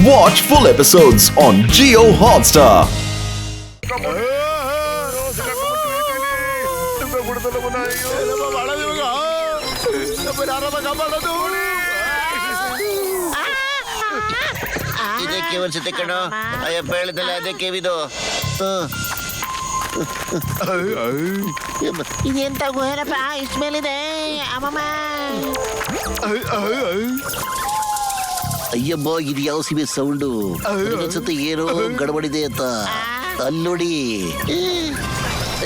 Watch full episodes on Jio Hotstar. ಇದಕ್ಕೆ ಒಂದ್ಸತಿ ಕಣೋ ಅಯ್ಯಪ್ಪ ಹೇಳಿದಲ್ಲ ಅದಕ್ಕೆ ಇದು ಇದೆಂತ ಗುಹೆನಪ್ಪ ಇಷ್ಟ ಮೇಲಿದೆ ಅಮ್ಮಮ್ಮ. ಅಯ್ಯಬ್ಬ ಇದು ಯಾವ ಸಿಬಿ ಸೌಂಡು ಅನ್ಸುತ್ತೆ ಏನೋ ಗಡಬಡಿದೆ ಅಂತ ಅಲ್ಲೋಡಿ.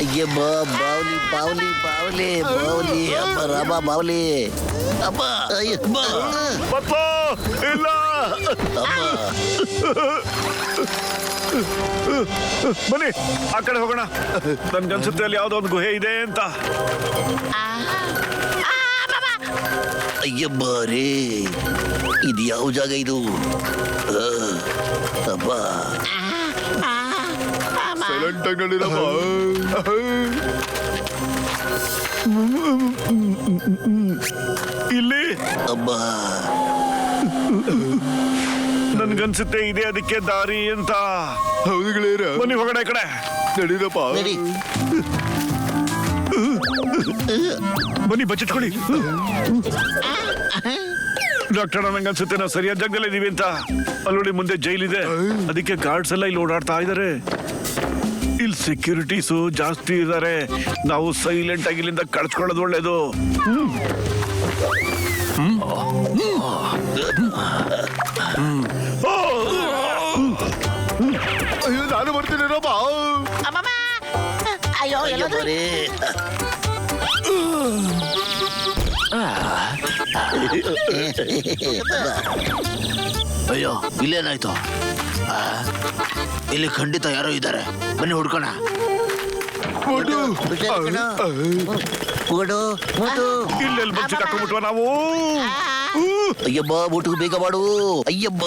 ಅಯ್ಯಬ್ಬ ಬಾವ್ಲಿ ಬಾವ್ಲಿ ಬಾವ್ಲಿ ಬಾವ್ಲಿ ಅಪ್ಪ ರಾಮ ಬಾವ್ಲಿ ಅಪ್ಪ ಅಯ್ಯಬ್ಬ ಇಲ್ಲ ಅಪ್ಪ ಬನ್ನಿ ಆ ಕಡೆ ಹೋಗೋಣ. ನನ್ಗನ್ಸುತ್ತೆ ಅಲ್ಲಿ ಯಾವ್ದೋ ಒಂದು ಗುಹೆ ಇದೆ ಅಂತ. ಅಯ್ಯಬ್ಬ ರೇ ಇದು ಯಾವ ಜಾಗ ಇದು ಅಪ್ಪ ಸೈಲೆಂಟ್ ಆಗಿ ನಡೀರಪ್ಪ. ಇಲ್ಲಿ ಅಬ್ಬ ನನ್ಗನ್ಸುತ್ತೆ ಇದೆ ಅದಕ್ಕೆ ದಾರಿ ಅಂತ. ಬನ್ನಿ ಹೋಗೋಣ ಈ ಕಡೆ ನಡೀರಪ್ಪ. ನಡಿ ಬನ್ನಿ ಬಚ್ಚಿಟ್ಕೊಳ್ಳಿ. ಡಾಕ್ಟರ್ ನಂಗನ್ಸುತ್ತೆ ನಾವು ಸರಿಯಾದ ಜಾಗದಲ್ಲಿ ಇದೀವಿ ಅಂತ. ಅಲ್ಲಿ ನೋಡಿ ಮುಂದೆ ಜೈಲಿದೆ, ಅದಕ್ಕೆ ಗಾರ್ಡ್ಸ್ ಎಲ್ಲ ಇಲ್ಲಿ ಓಡಾಡ್ತಾ ಇದಾರೆ. ಇಲ್ಲಿ ಸೆಕ್ಯೂರಿಟೀಸು ಜಾಸ್ತಿ ಇದ್ದಾರೆ. ನಾವು ಸೈಲೆಂಟ್ ಆಗಿ ಇಲ್ಲಿಂದ ಕಳ್ಸ್ಕೊಳ್ಳೋದು ಒಳ್ಳೇದು. ಅಯ್ಯೋ ನಾನು ಬರ್ತೀನಿ ಅಮ್ಮಮ್ಮ ಅಯ್ಯೋ ಎಲ್ಲೋದ್ರು? ರೇ ಅಯ್ಯೋ ಇಲ್ಲೇನಾಯ್ತು? ಇಲ್ಲಿ ಖಂಡಿತ ಯಾರೋ ಇದ್ದಾರೆ, ಬನ್ನಿ ಹುಡ್ಕೋಣ. ಇಲ್ಲೆಲ್ಲಿ ಬಂದು ಸಿಕ್ಕಾಕೊಂಡ್ಬಿಟ್ವ ನಾವು. ಅಯ್ಯಬ್ಬ ಊಟಕ್ಕೆ ಬೇಗ ಮಾಡು. ಅಯ್ಯಬ್ಬ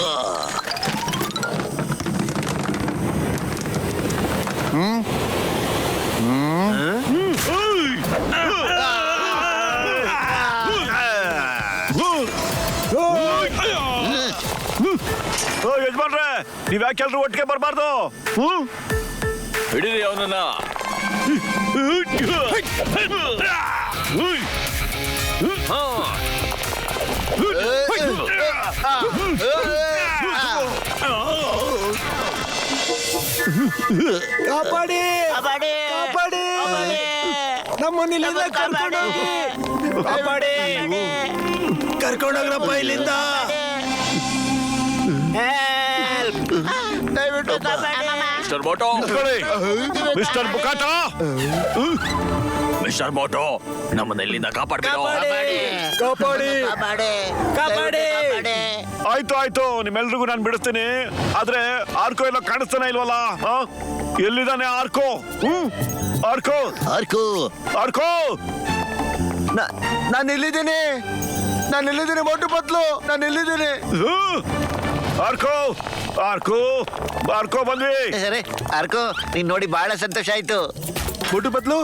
ಯಜಮಾನ್ರೆ ನೀವ್ ಯಾಕೆ ಎಲ್ರು ಒಟ್ಟಿಗೆ ಬರ್ಬಾರ್ದು? ಹಿಡಿರಿ ಅವನನ್ನ. ಕಾಪಾಡಿ ಕಾಪಾಡಿ, ಕಾಪಾಡಿ ಕಾಪಾಡಿ. ನಮ್ಮನ್ನ ಇಲ್ಲಿಂದ ಕರ್ಕೊಂಡೋಗಿ ಕಾಪಾಡಿ ಕರ್ಕೊಂಡೋಗ್ರಪ್ಪ ಇಲ್ಲಿಂದ. ದಯವಿಟ್ಟು ಕಾಪಾಡಿ. ಮಿಸ್ಟರ್ ಮೋಟೋ, ಮಿಸ್ಟರ್ ಬುಕಾಟ, ಮಿಸ್ಟರ್ ಮೋಟೋ, ನಮ್ಮನ್ನ ಇಲ್ಲಿಂದ ಕಾಪಾಡ್ಬೇಡ. ಕಾಪಾಡಿ ಕಾಪಾಡಿ, ಕಾಪಾಡಿ. ಕಾಪಾಡಿ. ಆಯ್ತು ಆಯ್ತು, ನಿಮ್ಮೆಲ್ರಿಗೂ ನಾನು ಬಿಡಿಸ್ತೀನಿ. ಆದ್ರೆ ಆರ್ಕೋ ಎಲ್ಲ ಕಾಣಿಸ್ತಾನೆ ಇಲ್ವಲ್ಲ? ಎಲ್ಲಿದ್ದಾನೆ ಆರ್ಕೋ? ಆರ್ಕೋ ಆರ್ಕು ಆರ್ಕೋ ನಾನು ಇಲ್ಲಿದ್ದೀನಿ, ನಾನು ಇಲ್ಲಿದ್ದೀನಿ ಮೋಟು ಪತ್ಲು, ನಾನು ಇಲ್ಲಿದ್ದೀನಿ. ಆರ್ಕೋ ಆರ್ಕೋ ಆರ್ಕೋ ಬಂದ್ವಿ. ಅರೆ ಆರ್ಕು ನೀನ್ ನೋಡಿ ಬಹಳ ಸಂತೋಷ ಆಯ್ತು. ಮೋಟು ಪತ್ಲು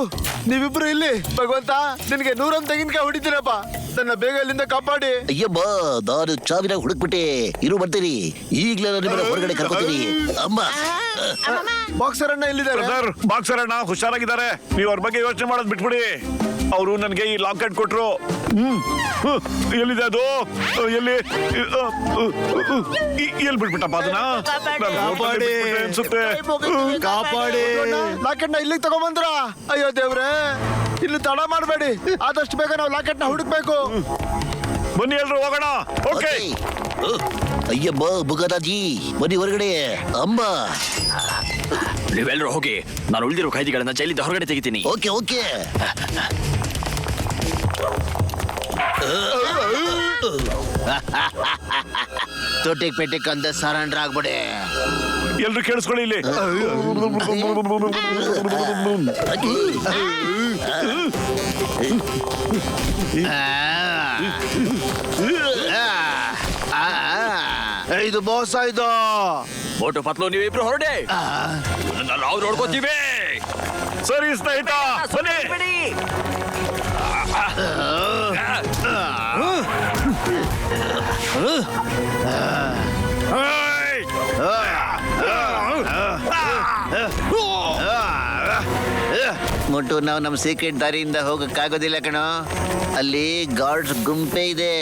ನೀವಿಬ್ರು ಇಲ್ಲಿ. ಭಗವಂತ ನಿನಗೆ 100 ತೆಂಗಿನಕಾಯಿ ಹೊಡಿತೀರಪ್ಪ, ನನ್ನ ಬೇಗ ಇಲ್ಲಿಂದ ಕಾಪಾಡಿ. ಅಯ್ಯಬ್ಬ ನಾನು ಚಾವಿನ ಹುಡುಕ್ಬಿಟ್ಟೆ, ಇರು ಬರ್ತೀನಿ ಈಗ್ಲೇ ನಿಮ್ಮನ್ನ ಹೊರಗಡೆ ಕರ್ಕೊತೀನಿ. ಅಮ್ಮ ಬಾಕ್ಸರ್ ಅಣ್ಣ ಇಲ್ಲಿದ್ದಾರೆ. ಬ್ರದರ್ ಬಾಕ್ಸರ್ ಅಣ್ಣ ಹುಷಾರಾಗಿದ್ದಾರೆ. ನೀವು ಅವ್ರ ಬಗ್ಗೆ ಯೋಚನೆ ಮಾಡೋದು ಬಿಟ್ಬಿಡಿ. ಅವರು ನನಗೆ ಈ ಲಾಕೆಟ್ ಕೊಟ್ರು. ಎಲ್ಲಿದೆ ಅದು? ಎಲ್ಲಿ ಎಲ್ಲಿ ಬಿಟ್ಬಿಟ್ಟಪ್ಪ ಅದನ್ನ? ನಾನು ಹೋಟೆಲಲ್ಲಿ ಬಿಟ್ಬಿಟ್ಟೆ ಅನ್ಸುತ್ತೆ. ಕಾಪಾಡಿ. ಲಾಕೆಟ್ ನ ಇಲ್ಲಿಗೆ ತಗೊಂಬಂದ್ರ? ಅಯ್ಯೋ ದೇವ್ರೆ, ಇಲ್ಲಿ ತಡ ಮಾಡಬೇಡಿ, ಆದಷ್ಟು ಬೇಗ ನಾವು ಲಾಕೆಟ್ ನ ಹುಡುಕ್ಬೇಕು. ಬನ್ನಿ ಎಲ್ರು ಹೋಗೋಣ. ಓಕೆ ಅಯ್ಯಬ್ಬ ಬುಗದಾಜಿ ಬನ್ನಿ ಹೊರಗಡೆ. ಅಮ್ಮ ನೀವೆಲ್ಲರೂ ಹೋಗಿ, ನಾನು ಉಳಿದಿರೋ ಖೈದಿಗಳನ್ನ ಜೈಲಿಂದ ಹೊರಗಡೆ ತೆಗಿತೀನಿ. Okay okay. ತೊಟ್ಟಿಗೆ ಪೆಟ್ಟಿಗೆ ಅಂದ ಸರೆಂಡರ್ ಆಗ್ಬಿಡೆ. ಎಲ್ರು ಕೇಳಿಸ್ಕೊಳ್ಳಿ ಇಲ್ಲಿ. ಇದು ಮೋಸ ಇದು. ಮೋಟು ಪತ್ಲು ನೀವಿಬ್ರು ಹೊರಡೆ, ನಾವು ನೋಡ್ಕೋತೀವಿ. ಸರಿ ಸ್ನೇಹಿತ ಬನ್ನಿ. ಏಯ್! ಮೊಟ್ಟು ನಾವು ನಮ್ಮ ಸೀಕ್ರೆಟ್ ದಾರಿಯಿಂದ ಹೋಗಕ್ಕಾಗೋದಿಲ್ಲ ಕಣೋ. ಅಲ್ಲಿ ಗಾರ್ಡ್ಸ್ ಗುಂಪೆ ಇದೆ.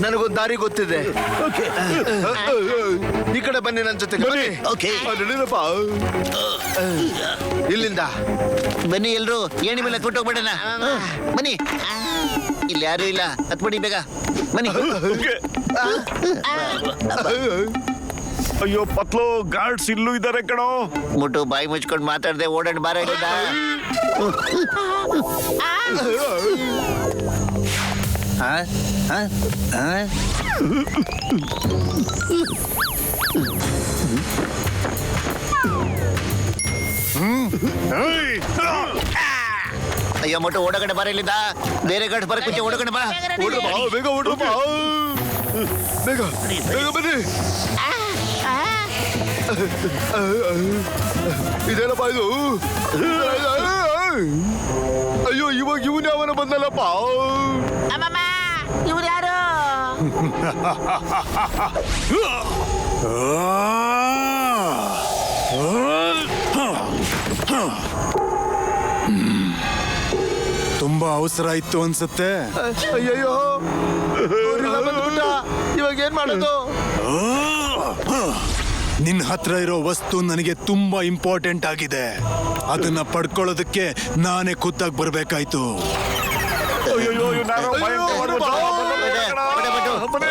ನನಗೊಂದು ದಾರಿ ಗೊತ್ತಿದೆ. ಈ ಕಡೆ ಬನ್ನಿ ನನ್ನ ಜೊತೆಗೆ ಬನ್ನಿ. ಓಕೆ ನಡೀರಪ್ಪ. ಇಲ್ಲಿಂದ ಬನ್ನಿ ಎಲ್ರು, ಏಣಿ ಮೇಲೆ ಕೊಟ್ಟೋಗ್ಬೇಡಣ. ಬನ್ನಿ, ಇಲ್ಲಿ ಯಾರು ಇಲ್ಲ, ಹತ್ಬಿಡಿ ಬೇಗ ಬನ್ನಿ. ಅಯ್ಯೋ ಪತ್ಲು, ಗಾರ್ಡ್ಸ್ ಇಲ್ಲೂ ಇದ್ದಾರೆ ಕಣೋ. ಮುಟ್ಟು ಬಾಯಿ ಮುಚ್ಕೊಂಡು ಮಾತಾಡದೆ ಓಡಾಡ್ ಬಾರ ಇಲ್ಲಿಂದ. ಅಯ್ಯೋ ಮುಟ್ಟು ಓಡಗಡೆ ಬಾರ ಇಲ್ಲಿಂದ. ಬೇರೆ ಗಾಡ್ ಬರಕ್ ಮುಂಚೆ ಓಡಗಡೆ ಬಾ. ಓಡ್ರಪ್ಪ, ಬೇಗ ಓಡ್ರಪ್ಪ. ಬೇಗ ಬೇಗ ಬನ್ನಿ. ಇದೇನಪ್ಪ ಇದು? ಅಯ್ಯೋ, ಇವಾಗ ಇವನ್ ಯಾವನ ಬಂದಲ್ಲಪ್ಪ. ಅಮ್ಮಮ್ಮ, ಇವ್ರು ಯಾರು? ತುಂಬಾ ಅವಸರ ಇತ್ತು ಅನ್ಸುತ್ತೆ. ಅಯ್ಯಯ್ಯೋ, ಇವ್ರೆಲ್ಲ ಬಂದ್ಬಿಟ್ಟ. ಇವಾಗ ಏನ್ ಮಾಡೋದು? ನಿನ್ನ ಹತ್ರ ಇರೋ ವಸ್ತು ನನಗೆ ತುಂಬಾ ಇಂಪಾರ್ಟೆಂಟ್ ಆಗಿದೆ. ಅದನ್ನ ಪಡ್ಕೊಳ್ಳೋದಕ್ಕೆ ನಾನೇ ಖುದ್ದಾಗಿ ಬರ್ಬೇಕಾಯ್ತು. ಅಯ್ಯೋ ಇವ್ನಾರೋ ಭಯಂಕರ ಮಾಡ್ಬಿಟ್ಟ. ಬನ್ನಿ,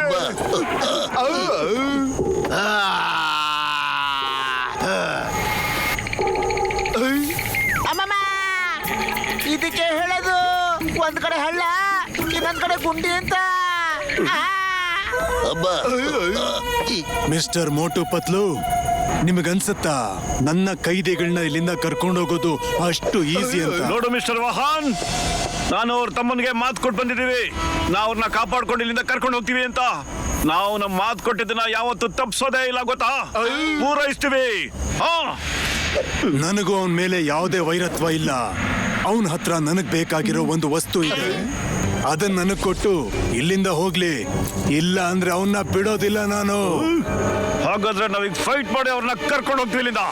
ಅಮ್ಮಮ್ಮ, ಇದಕ್ಕೆ ಹೇಳೋದು ಒಂದ್ ಕಡೆ ಹಳ್ಳ, ಇನ್ನೊಂದ್ ಕಡೆ ಗುಂಡಿ ಅಂತ. ಮಿಸ್ಟರ್ ಮೋಟು ಪತ್ಲು, ನಿಮಗನ್ಸತ್ತಾ ನನ್ನ ಕೈದಿಗಳನ್ನ ಇಲ್ಲಿಂದ ಕರ್ಕೊಂಡು ಹೋಗೋದು ಅಷ್ಟು ಈಸಿ ಅಂತ? ನೋಡು ಮಿಸ್ಟರ್ ವಾಹನ್, ನಾನು ಅವ್ರ ತಮ್ಮನಿಗೆ ಮಾತು ಕೊಟ್ಟು ಬಂದಿದ್ದೀವಿ. ನಾವು ಅವ್ರನ್ನ ಕಾಪಾಡ್ಕೊಂಡು ಇಲ್ಲಿಂದ ಕರ್ಕೊಂಡು ಹೋಗ್ತೀವಿ ಅಂತ. ನಾವು ನಮ್ಮ ಮಾತು ಕೊಟ್ಟಿದ್ದನ್ನ ಯಾವತ್ತು ತಪ್ಪಿಸೋದೇ ಇಲ್ಲ, ಗೊತ್ತಾ? ಪೂರೈಸ್ತೀವಿ. ನನಗೂ ಅವನ ಮೇಲೆ ಯಾವುದೇ ವೈರತ್ವ ಇಲ್ಲ. ಅವನ ಹತ್ರ ನನಗ್ ಬೇಕಾಗಿರೋ ಒಂದು ವಸ್ತು ಇದೆ. ಅದನ್ನ ನನಗ್ ಕೊಟ್ಟು ಇಲ್ಲಿಂದ ಹೋಗ್ಲಿ, ಇಲ್ಲ ಅಂದ್ರೆ ಅವನ್ನ ಬಿಡೋದಿಲ್ಲ ನಾನು. ಹಾಗಾದ್ರೆ ನಾವೀಗ ಫೈಟ್ ಮಾಡಿ ಅವ್ರನ್ನ ಕರ್ಕೊಂಡು ಹೋಗ್ತೀವಿ ಇಲ್ಲಿಂದ.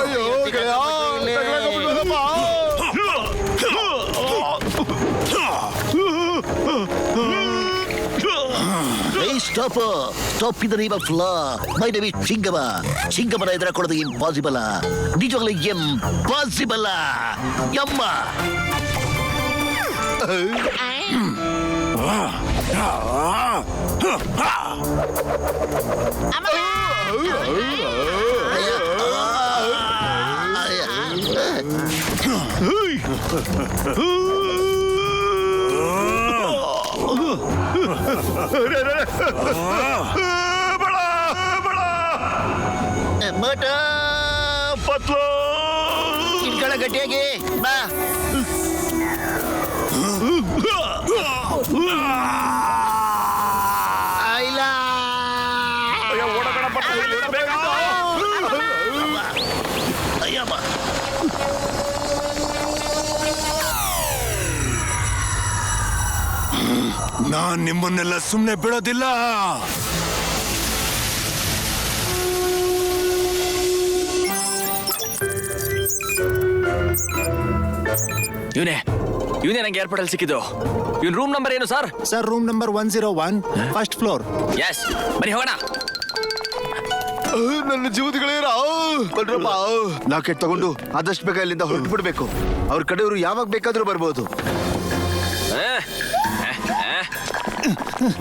ಅಯ್ಯೋ ಗೆಳೆಯ, ತಗೊಳಕ್ಕಾಗ್ಬಿಡ್ಲಪ್ಪ. Hey, stop in the name of law. My name is Chingama. Chingamana ಎದುರ ಕೊಡೋದು ಇಂಪಾಸಿಬಲ್. ನಿಜವಾಗ್ಲೂ ಇಂಪಾಸಿಬಲ್. ಯಮ್ಮ ಮಟ ಪತ್ಲು ಇಟ್ಕೊಳ್ಳ ಗಟ್ಟಿಯಾಗಿ ಬಾ. ಇಲ್ಲ ಓಡಬೇಡ ಪತ್ಲು, ಬೇಗ. ಅಯ್ಯಮ್ಮ, ನಾನ್ ನಿಮ್ಮನ್ನೆಲ್ಲ ಸುಮ್ಮನೆ ಬಿಡೋದಿಲ್ಲ. ಇವನೇ ನಂಗೆ ಏರ್ಪೋರ್ಟ್ ಅಲ್ಲಿ ಸಿಕ್ಕಿದ್ದು. ಇವನ್ ರೂಮ್ ನಂಬರ್ ಏನು sir? Sir, room number 101, first floor. Yes, ಬನ್ನಿ ಹೋಗೋಣ. ನನ್ನ ಜೀವದಗಳೇರ ಬನ್ರಪ್ಪ. ಲಾಕೆಟ್ ತಗೊಂಡು ಆದಷ್ಟು ಬೇಗ ಇಲ್ಲಿಂದ ಹೊರಟು ಬಿಡ್ಬೇಕು. ಅವ್ರ ಕಡೆಯವರು ಯಾವಾಗ ಬೇಕಾದ್ರೂ ಬರ್ಬೋದು.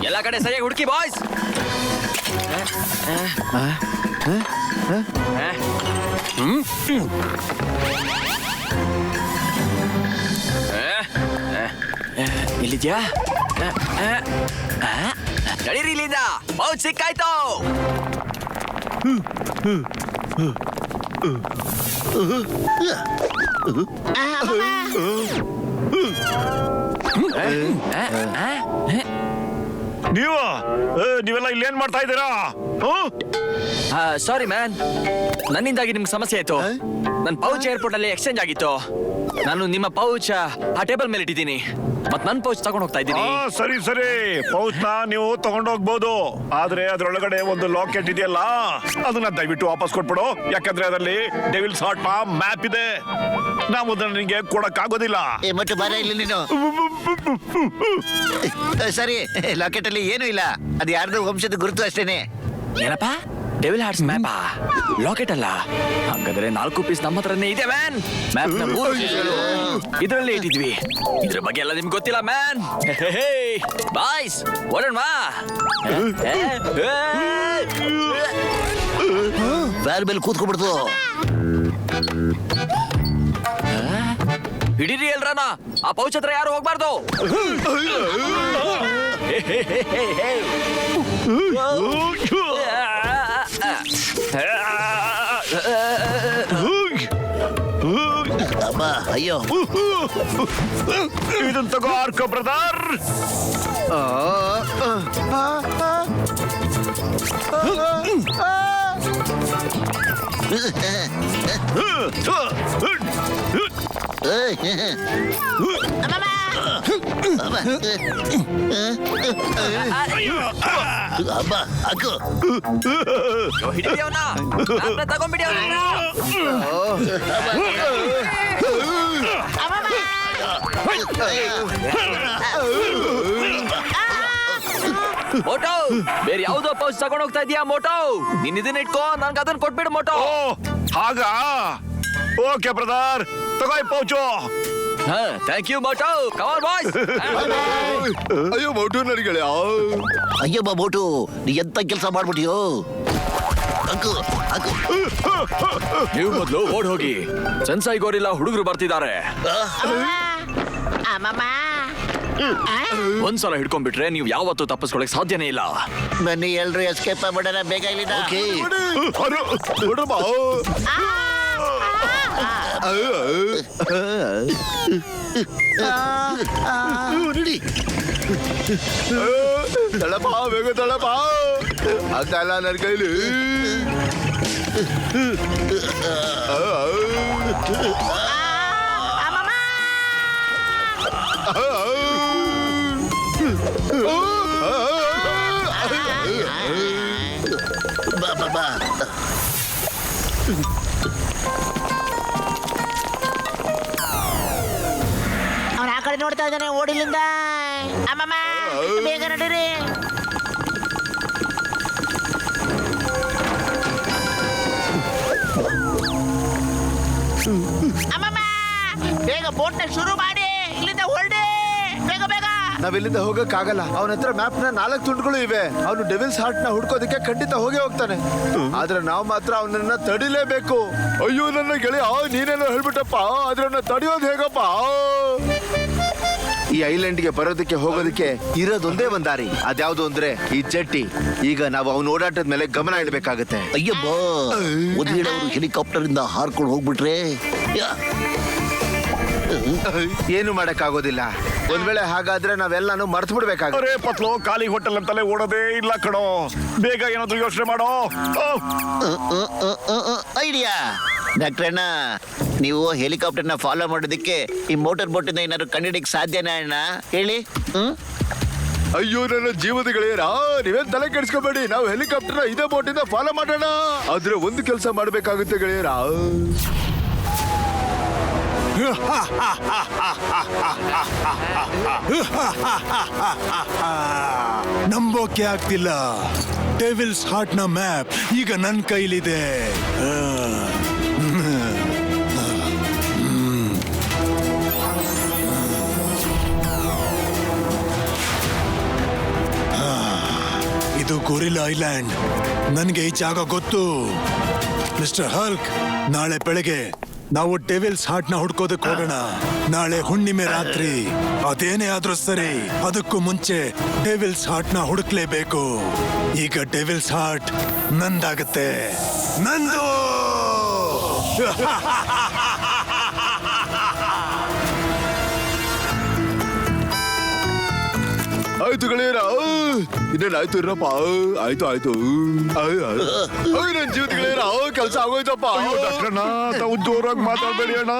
ಎಲ್ಲ ಕಡೆ ಸರಿಯಾಗಿ ಹುಡುಕಿ ಬಾಯ್ಸ್. ಇಲ್ಲಿದ್ಯಾ? ನಡೀರಿ ಇಲ್ಲಿಂದ. ಪೌಚ್ ಸಿಕ್ಕಾಯ್ತು. ನೀವೆಲ್ಲ ಇಲ್ಲೇನ್ ಮಾಡ್ತಾ ಇದ್ದೀರಾ? ಸಾರಿ ಮ್ಯಾನ್, ನನ್ನಿಂದಾಗಿ ನಿಮ್ಗೆ ಸಮಸ್ಯೆ ಆಯ್ತು. ನನ್ನ ಪೌಚ್ ಏರ್ಪೋರ್ಟ್ ಅಲ್ಲಿ ಎಕ್ಸ್ಚೇಂಜ್ ಆಗಿತ್ತು. ನಾನು ನಿಮ್ಮ ಪೌಚ್ ಆ ಟೇಬಲ್ ಮೇಲೆ ಇಟ್ಟಿದ್ದೀನಿ, ಮತ್ ನನ್ನ ಪೌಚ್ ತಗೊಂಡ್ ಹೋಗ್ತಾ ಇದ್ದೀನಿ. ಸರಿ ಸರಿ, ಪೌಚ್ ನ ನೀವು ತಗೊಂಡೋಗ್ಬೋದು, ಆದ್ರೆ ಅದ್ರೊಳಗಡೆ ಒಂದು ಲಾಕೆಟ್ ಇದೆಯಲ್ಲ, ಅದನ್ನ ದಯವಿಟ್ಟು ವಾಪಸ್ ಕೊಟ್ಬಿಡು. ಯಾಕಂದ್ರೆ ಅದರಲ್ಲಿ ಡೆವಿಲ್ಸ್ ಹಾರ್ಟ್ ನ ಮ್ಯಾಪ್ ಇದೆ. ನಾವು ಅದನ್ನ ನಿಂಗೆ ಕೊಡಕ್ ಆಗೋದಿಲ್ಲ. ಮತ್ತೆ ಬರ ಇಲ್ಲಿ ನೀನು. ಸರಿ, ಲಾಕೆಟ್ ಅಲ್ಲಿ ಏನೂ ಇಲ್ಲ, ಅದು ಯಾರ್ದು ವಂಶದ ಗುರುತು ಅಷ್ಟೇನೆ. ಏನಪ್ಪ, ಡೆವಿಲ್ ಹಾರ್ಟ್ಸ್ ಮ್ಯಾಪಾ? ಲಾಕೆಟ್ ಅಲ್ಲ? ಹಾಗಾದ್ರೆ 4 ಪೀಸ್ ನಮ್ಮ ಹತ್ರನೇ ಇದೆ ಮ್ಯಾನ್. ಮ್ಯಾಪ್ ನ 3 ಪೀಸ್ಗಳು ಇದರಲ್ಲೇ ಇಟ್ಟಿದ್ವಿ. ಇದ್ರ ಬಗ್ಗೆ ಎಲ್ಲ ನಿಮ್ಗೆ ಗೊತ್ತಿಲ್ಲ ಮ್ಯಾನ್. ಬಾಯ್ಸ್, ಓಡೋಣ. ಬ್ಯಾರ್ ಮೇಲೆ ಕೂತ್ಕೊಂಡ್ಬಿಡ್ತು. ಹಿಡೀರಿ ಎಲ್ರನ, ಆ ಪೌಚ್ ಹತ್ರ ಯಾರು ಹೋಗ್ಬಾರ್ದು. ಅಮ್ಮ, ಅಯ್ಯೋ, ಇದನ್ನ ತಗೋ ಆರ್ಕೋ ಬ್ರದರ್. ಅಮ್ಮ, ಅಕ್ಕೋ, ಹಿಡಿದಿ ಅವನ, ತಗೊಂಡ್ಬಿಡಿ ಅವನ. ಮೋಟೋ, ಬೇರೆ ಯಾವ್ದೋ ಪೌಚ್ ತಗೊಂಡ್ ಹೋಗ್ತಾ ಇದೀಯಾ ಮೋಟೋ? ನೀನ್ ಇದನ್ನ ಇಟ್ಕೋ, ನನ್ಗೆ ಅದನ್ನ ಕೊಟ್ಬಿಡು ಮೋಟೋ. ಹಾಗ ಓಕೆ ಬ್ರದರ್, ತಗೋ ಈ ಪೌಚು. ಥ್ಯಾಂಕ್ ಯು ಮೋಟೋ. Come on boys. ಅಯ್ಯೋ ಮೋಟು ನಡಿಗಳೇ. ಅಯ್ಯಮ್ಮ ಮೋಟು, ನೀ ಎಂತ ಕೆಲಸ ಮಾಡ್ಬಿಟ್ಟಿಯೋ? ಅಕ್ಕು, ಅಕ್ಕು. ನೀವು ಮೊದ್ಲು ಓಡ್ ಹೋಗಿ, ಸೆನ್ಸಾಯಿ ಗೋರಿಲ್ಲ ಹುಡುಗರು ಬರ್ತಿದ್ದಾರೆ. ಒಂದ್ಸಲ ಹಿಡ್ಕೊಂಡ್ಬಿಟ್ರೆ ನೀವು ಯಾವತ್ತೂ ತಪ್ಪಿಸ್ಕೊಳಕ್ ಸಾಧ್ಯನೇ ಇಲ್ಲ. ಬನ್ನಿ ಎಲ್ರು ಎಸ್ಕೇಪ್ ಮಾಡೋಣ ಬೇಗ ಇಲ್ಲಿಂದ. ನೋಡಿ, ತಳಪ ಬೇಗ ತಳಪ, ಆಗ್ತಾಯಿಲ್ಲ ನನ್ನ ಕೈಲಿ. ಬಾ ಬಾ ಬಾ. ಅವನ ಆ ಕಡೆ ನೋಡ್ತಾ ಇದ್ದಾನೆ, ಓಡಿಲಿಂದ. ಅಮ್ಮಮ್ಮ, ಬೇಗ ನಡೀರಿ. ಅಮ್ಮಮ್ಮ, ಬೇಗ ಬೋಟ್ನ ಶುರು ಮಾಡಿ, ಇಲ್ಲಿಂದ ಹೊರಡಿ, ಬೇಗ ಬೇಗ. ನಾವ್ ಇಲ್ಲಿಂದ ಹೋಗಕ್ಕಾಗಲ್ಲ. ಅವನ ಹತ್ರ ಮ್ಯಾಪ್ ನ 4 ತುಂಡುಗಳು ಇವೆ. ಅವನು ಡೆವಿಲ್ಸ್ ಹಾರ್ಟ್ ನ ಹುಡ್ಕೋದಕ್ಕೆ ಖಂಡಿತ ಹೋಗೇ ಹೋಗ್ತಾನೆ. ಆದ್ರೆ ನಾವು ಮಾತ್ರ ಅವನನ್ನ ತಡಿಲೇಬೇಕು. ಅಯ್ಯೋ ನನ್ನ ಗೆಳೆಯ, ನೀನೇನೋ ಹೇಳ್ಬಿಟ್ಟಪ್ಪ, ಆದ್ರೆ ಅವನ್ನ ತಡಿಯೋದು ಹೇಗಪ್ಪ? ಈ ಐಲ್ಯಾಂಡ್ಗೆ ಬರೋದಕ್ಕೆ ಹೋಗೋದಕ್ಕೆ ಇರೋದೊಂದೇ ಒಂದ್ ದಾರಿ. ಅದ್ಯಾವ್ದು ಅಂದ್ರೆ ಈ ಜೆಟ್ಟಿ. ಈಗ ನಾವು ಅವನ ಓಡಾಟದ ಮೇಲೆ ಗಮನ ಇಡಬೇಕಾಗತ್ತೆ. ಅಯ್ಯಬ್ಬ, ಒಂದ್ ವೇಳೆ ಅವರು ಹೆಲಿಕಾಪ್ಟರ್ ಇಂದ ಹಾರ್ಕೊಂಡು ಹೋಗ್ಬಿಟ್ರೆ ಏನು ಮಾಡಕ್ಕಾಗೋದಿಲ್ಲ. ಒಂದ್ ವೇಳೆ ಹಾಗಾದ್ರೆ ನಾವೆಲ್ಲಾನು ಮರ್ತು ಬಿಡ್ಬೇಕಾಗುತ್ತೆ. ಅರೆ ಪತ್ಲು, ಖಾಲಿ ಹೋಟೆಲ್ ಅಂತಲೇ ಓಡೋದೇ ಇಲ್ಲ ಕಣೋ. ಬೇಗ ಏನಾದ್ರು ಯೋಚನೆ ಮಾಡೋ. ಐಡಿಯಾ ಡಾಕ್ಟ್ರಣ್ಣ, ನೀವು ಹೆಲಿಕಾಪ್ಟರ್ನ ಫಾಲೋ ಮಾಡೋದಕ್ಕೆ ಈ ಮೋಟಾರ್ ಬೋಟ್ ಇಂದ ಏನಾದ್ರು ಕಂಡಿಡಿಕ್ ಸಾಧ್ಯನಾ ಅಣ್ಣ? ಹೇಳಿ. ಅಯ್ಯೋ ನನ್ನ ಜೀವದ ಗೆಳೆಯರ, ನೀವೇನ್ ತಲೆ ಕೆಡಿಸ್ಕೋಬೇಡಿ. ನಾವು ಹೆಲಿಕಾಪ್ಟರ್ನ ಇದೇ ಬೋಟ್ ಇಂದ ಫಾಲೋ ಮಾಡೋಣ. ಆದ್ರೆ ಒಂದು ಕೆಲಸ ಮಾಡ್ಬೇಕಾಗುತ್ತೆ ಗೆಳೆಯರ. ನಂಬೋಕೆ ಆಗ್ತಿಲ್ಲ. ಡೆವಿಲ್ಸ್ ಹಾರ್ಟ್ ನ ಮ್ಯಾಪ್ ಈಗ ನನ್ನ ಕೈಲಿದೆ. ಇದು ಗೊರಿಲ್ಲಾ ಐಲ್ಯಾಂಡ್. ನನಗೆ ಈ ಜಾಗ ಗೊತ್ತು. ಮಿಸ್ಟರ್ ಹಲ್ಕ್, ನಾಳೆ ಬೆಳಗ್ಗೆ ನಾವು ಡೆವಿಲ್ಸ್ ಹಾರ್ಟ್ ನ ಹುಡ್ಕೋದಕ್ಕೆ ಹೋಗೋಣ. ನಾಳೆ ಹುಣ್ಣಿಮೆ ರಾತ್ರಿ. ಅದೇನೇ ಆದ್ರೂ ಸರಿ, ಅದಕ್ಕೂ ಮುಂಚೆ ಡೆವಿಲ್ಸ್ ಹಾರ್ಟ್ ನ ಹುಡುಕ್ಲೇಬೇಕು. ಈಗ ಡೆವಿಲ್ಸ್ ಹಾರ್ಟ್ ನಂದಾಗತ್ತೆ. ನಂದು. ಆಯ್ತು ಗೆಳೆಯರ ಇನ್ನೇನು ಆಯ್ತು ಇರಪ್ಪ ಆಯ್ತು ಆಯ್ತು ನನ್ನ ಜೀವಿತ ಗೆಳೆಯರ ಕೆಲಸ ಆಗೋಯ್ತಪ್ಪ ಡಾಕ್ಟ್ರಣ್ಣ ತಾವು ಜೋರಾಗಿ ಮಾತಾಡ್ಬೇಡಿ ಅಣ್ಣ.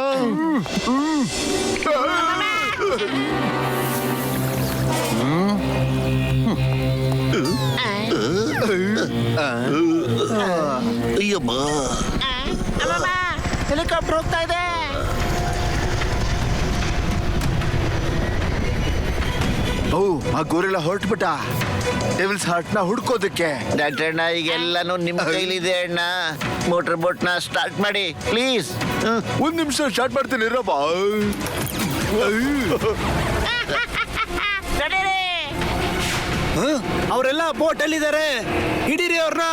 ಅಯ್ಯಮ್ಮ ಹೆಲಿಕಾಪ್ಟರ್ ಹೋಗ್ತಾ ಇದೆ. ಓ ಆ ಗೋರಿಲ್ಲ ಹೊರಟ್ಬಿಟ್ಟ ಡೆವಿಲ್ಸ್ ಹಾರ್ಟ್ ನ ಹುಡ್ಕೋದಕ್ಕೆ. ಡಾಕ್ಟರ್ ಅಣ್ಣ ಈಗೆಲ್ಲಾನು ನಿಮ್ಮ ಕೈಲಿದೆ ಅಣ್ಣ. ಮೋಟರ್ ಬೋಟ್ ನ ಸ್ಟಾರ್ಟ್ ಮಾಡಿ ಪ್ಲೀಸ್. ಒಂದ್ ನಿಮಿಷ ಸ್ಟಾರ್ಟ್ ಮಾಡ್ತೀನಿ ಇರಪ್ಪ. ಅವರೆಲ್ಲ ಬೋಟ್ ಅಲ್ಲಿದ್ದಾರೆ, ಹಿಡೀರಿ ಅವ್ರನ್ನ.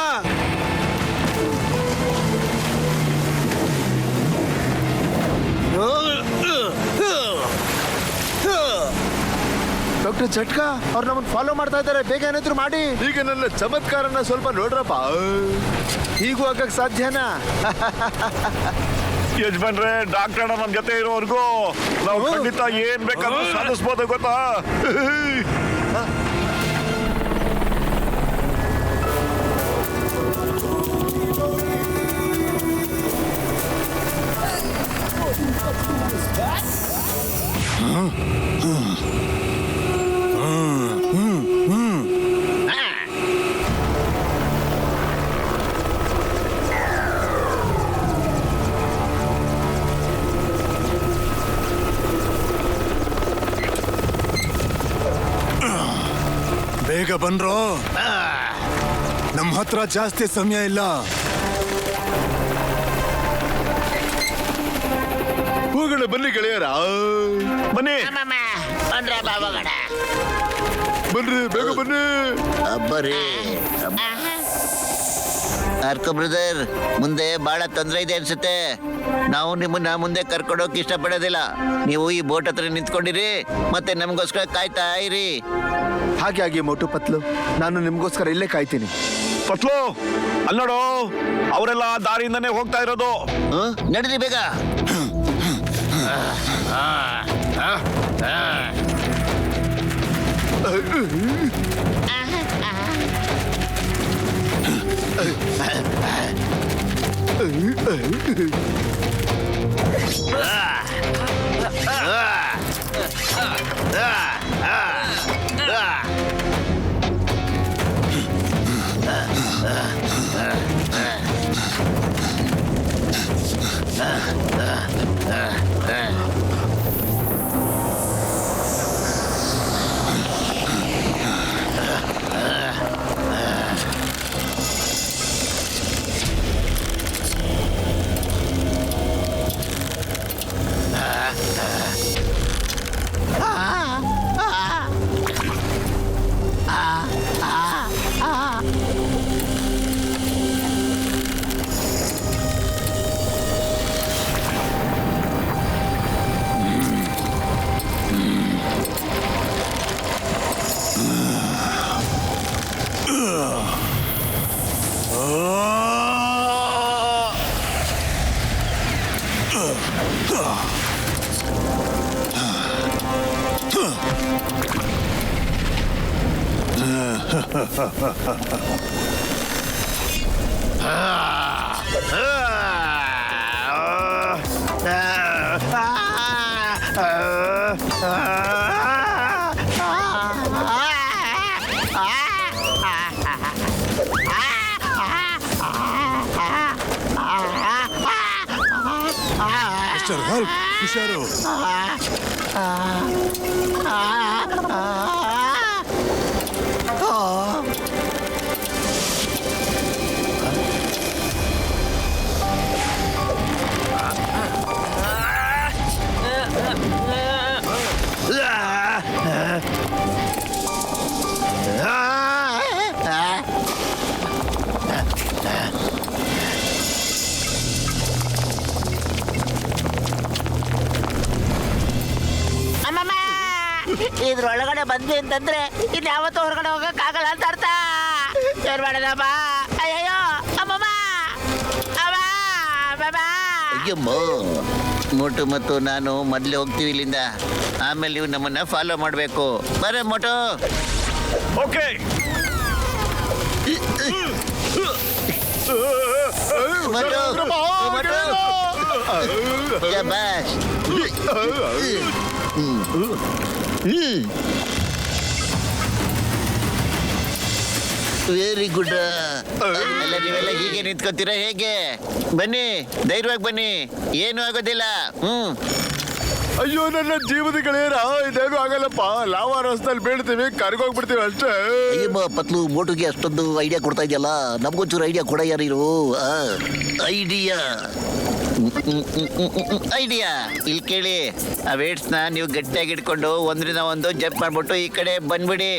ಡಾಕ್ಟರ್ ಚಟ್ಕಾ ಅವ್ರು ನಮ್ಮನ್ನ ಫಾಲೋ ಮಾಡ್ತಾ ಇದ್ದಾರೆ, ಬೇಗ ಏನಾದ್ರು ಮಾಡಿ. ಈಗ ನನ್ನ ಚಮತ್ಕಾರನ ಸ್ವಲ್ಪ ನೋಡ್ರಪ್ಪ. ಹೀಗೂ ಆಗಕ್ ಸಾಧ್ಯನಾ? ಯಜಮಾನ್ರೆ ಡಾಕ್ಟರ್ ಅಣ್ಣ ನಮ್ ಜೊತೆ ಇರೋವರೆಗೂ ನಾವು ಖಂಡಿತ ಏನ್ ಬೇಕಾದ್ರೂ ಸಾಧಿಸ್ಬೋದು ಗೊತ್ತಾ. ಬೇಗ ಬನ್ರೋ, ನಮ್ಮ ಹತ್ರ ಜಾಸ್ತಿ ಸಮಯ ಇಲ್ಲ. ಹೋಗೋಣ ಬನ್ನಿ ಗೆಳೆಯರ, ಬನ್ನಿ ಬನ್ರಿ ಬೇಗ ಬನ್ನಿ. ಅಬ್ಬರೇ ಅರ್ಕೋ ಬ್ರದರ್, ಮುಂದೆ ಬಹಳ ತೊಂದರೆ ಇದೆ ಅನ್ಸುತ್ತೆ. ನಾವು ನಿಮ್ಮನ್ನ ಮುಂದೆ ಕರ್ಕೊಂಡೋಗಿ ಇಷ್ಟಪಡೋದಿಲ್ಲ. ನೀವು ಈ ಬೋಟ್ ಹತ್ರ ನಿಂತ್ಕೊಂಡಿರಿ, ಮತ್ತೆ ನಮಗೋಸ್ಕರ ಕಾಯ್ತಾ ಇರಿ. ಹಾಗೆ ಹಾಗೆ ಮೋಟು ಪತ್ಲು, ನಾನು ನಿಮ್ಗೋಸ್ಕರ ಇಲ್ಲೇ ಕಾಯ್ತೀನಿ. ಪತ್ಲು ಅಲ್ಲೋಡು, ಅವರೆಲ್ಲ ದಾರಿಯಿಂದನೇ ಹೋಗ್ತಾ ಇರೋದು. ನಡೀರಿ ಬೇಗ. ಮಿಸ್ಟರ್ ಹಲ್ಕ್, ಹುಷಾರು. ಇದ್ರೊಳಗಡೆ ಬಂದ್ವಿ ಅಂತಂದ್ರೆ ಇನ್ ಯಾವತ್ತೂ ಹೊರಗಡೆ ಹೋಗಕ್ ಆಗಲ್ಲ ಅಂತ ಅರ್ಥ. ಏನ್ ಮಾಡೋದಮ್ಮ? ಅಯ್ಯಯ್ಯೋ ಅಮ್ಮಮ್ಮ, ಅಮ್ಮ, ಅಯ್ಯಮ್ಮ ಮೋಟು ಮತ್ತು ನಾನು ಮೊದಲೇ ಹೋಗ್ತೀವಿ ಇಲ್ಲಿಂದ. ಆಮೇಲೆ ನೀವು ನಮ್ಮನ್ನ ಫಾಲೋ ಮಾಡಬೇಕು. ಬರೇ ಮೋಟು. ಓಕೆ ಮೋಟು ಮೋಟು ಶಬಾಷ್. Very good. ಎಲ್ಲ ನೀವೆಲ್ಲ ಹೀಗೆ ನಿಂತ್ಕೊತೀರಾ ಹೇಗೆ? ಬನ್ನಿ, ಧೈರ್ಯವಾಗಿ ಬನ್ನಿ, ಏನು ಆಗೋದಿಲ್ಲ. ಅಯ್ಯೋ ನನ್ನ ಜೀವದ ಗೆಳೆಯರ, ಇದೇನು ಆಗಲ್ಲಪ್ಪ. ಲಾವಾ ರಸದಲ್ಲಿ ಬೀಳ್ತೀವಿ, ಕರ್ಗೋಗ್ಬಿಡ್ತೀವಿ ಅಷ್ಟೇ. ಅಯ್ಯಮ್ಮ ಪತ್ಲು, ಮೋಟುಗೆ ಅಷ್ಟೊಂದು ಐಡಿಯಾ ಕೊಡ್ತಾ ಇದೆಯಲ್ಲ, ನಮ್ಗೊಂಚೂರು ಐಡಿಯಾ ಕೊಡ ಯಾರು? ಐಡಿಯಾ ಐಡಿಯಾ ಇಲ್ಲಿ ಕೇಳಿ. ಆ ವೇಟ್ಸ್ನ ನೀವು ಗಟ್ಟಿಯಾಗಿ ಇಟ್ಕೊಂಡು ಒಂದ್ರಿಂದ ಒಂದು ಜಂಪ್ ಮಾಡ್ಬಿಟ್ಟು ಈ ಕಡೆ ಬಂದ್ಬಿಡಿ.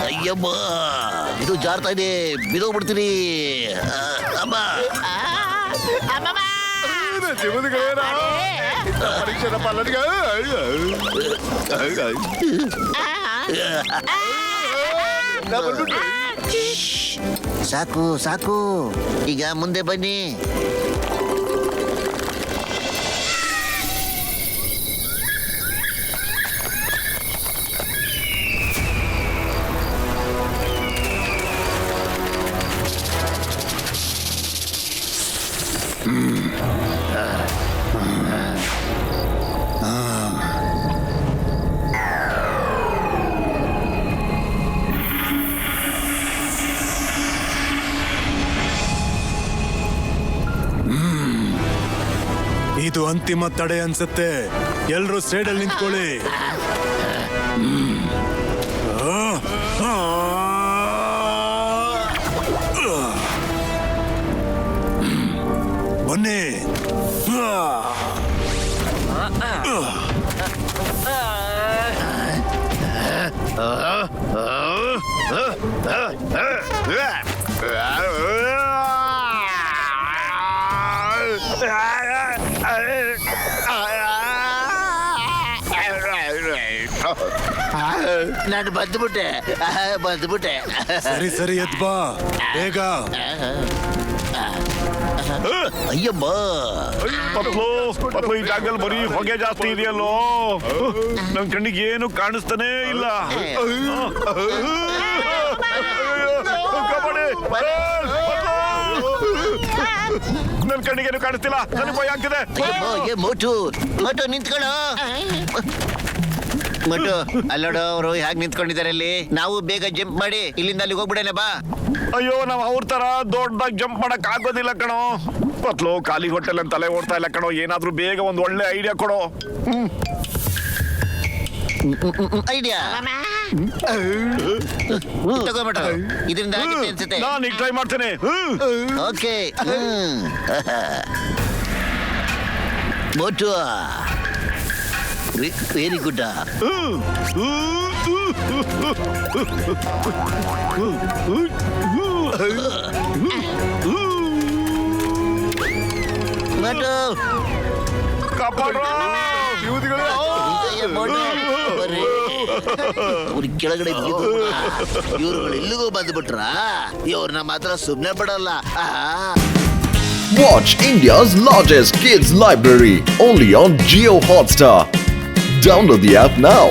ಅಯ್ಯಮ್ಮ, ಇದು ಜಾರ್ತಾ ಇದೆ, ಬಿದೋಗ್ಬಿಡ್ತೀನಿ. ಅಮ್ಮ ಜೀವದ ಗೆಳೆಯರ, ಪರೀಕ್ಷೆನಪ್ಪ ನನಗೆ. ಸಾಕು ಸಾಕು, ಈಗ ಮುಂದೆ ಬನ್ನಿ. ಇದು ಅಂತಿಮ ತಡೆ ಅನ್ಸುತ್ತೆ. ಎಲ್ರೂ ಸೈಡಲ್ಲಿ ನಿಂತ್ಕೊಳ್ಳಿ. ಬನ್ನಿ. ನಾನು ಬಂದ್ಬಿಟ್ಟೆ. ಸರಿ ಸರಿ, ಎದ್ ಬಾ ಬೇಗ. ಅಯ್ಯಮ್ಮ ಪತ್ಲು, ಈ ಜಾಗದಲ್ಲಿ ಬರೀ ಹೊಗೆ ಜಾಸ್ತಿ ಇದೆಯಲ್ಲೋ. ನನ್ ಕಣ್ಣಿಗೆ ಏನು ಕಾಣಿಸ್ತಾನೆ ಇಲ್ಲ. ನನ್ ಕಣ್ಣಿಗೇನು ಕಾಣಿಸ್ತಿಲ್ಲ, ನನಗೆ ಭಯ ಆಗ್ತಿದೆ. ಮೋಟು ಮೋಟು ನಿಂತ್ಕೊಳ್ಳೋ. ಮೋಟು ಅಲ್ಲೋಡು, ಅವರು ಹೇಗೆ ನಿಂತ್ಕೊಂಡಿದ್ದಾರೆ ಅಲ್ಲಿ. ನಾವು ಬೇಗ ಜಂಪ್ ಮಾಡಿ ಇಲ್ಲಿಂದ ಅಲ್ಲಿಗೆ ಹೋಗ್ಬಿಡೋಣ ಬಾ. ಅಯ್ಯೋ, ನಾವ್ ಅವ್ರ ತರ ದೊಡ್ಡದಾಗಿ ಜಂಪ್ ಮಾಡಕ್ ಆಗೋದಿಲ್ಲ ಕಣೋ. ಪತ್ಲು, ಖಾಲಿ ಹೊಟ್ಟೆಲ್ ಅಂತ ತಲೆ ಓಡ್ತಾ ಇಲ್ಲ ಕಣೋ. ಏನಾದ್ರೂ ಬೇಗ ಒಂದು ಒಳ್ಳೆ ಐಡಿಯಾ ಕೊಡೋ. ಐಡಿಯಾ ತಗೋಬಿಟ್ಟು, ಇದರಿಂದ ಆಗುತ್ತೆ ಅನ್ಸುತ್ತೆ. ನಾನು ಈಗ ಟ್ರೈ ಮಾಡ್ತೇನೆ. Okay. Motu very good. Motu ಅವ್ರಿಗೆ ಕೆಳಗಡೆ ಇವ್ರುಗಳು ಇಲ್ಲಿಗೂ ಬಂದ್ಬಿಟ್ರ. ಇವ್ರನ್ನ ಮಾತ್ರ ಸುಮ್ನೆ ಬಿಡಲ್ಲ. Watch India's largest kids library only on Jio Hotstar. Download the app now.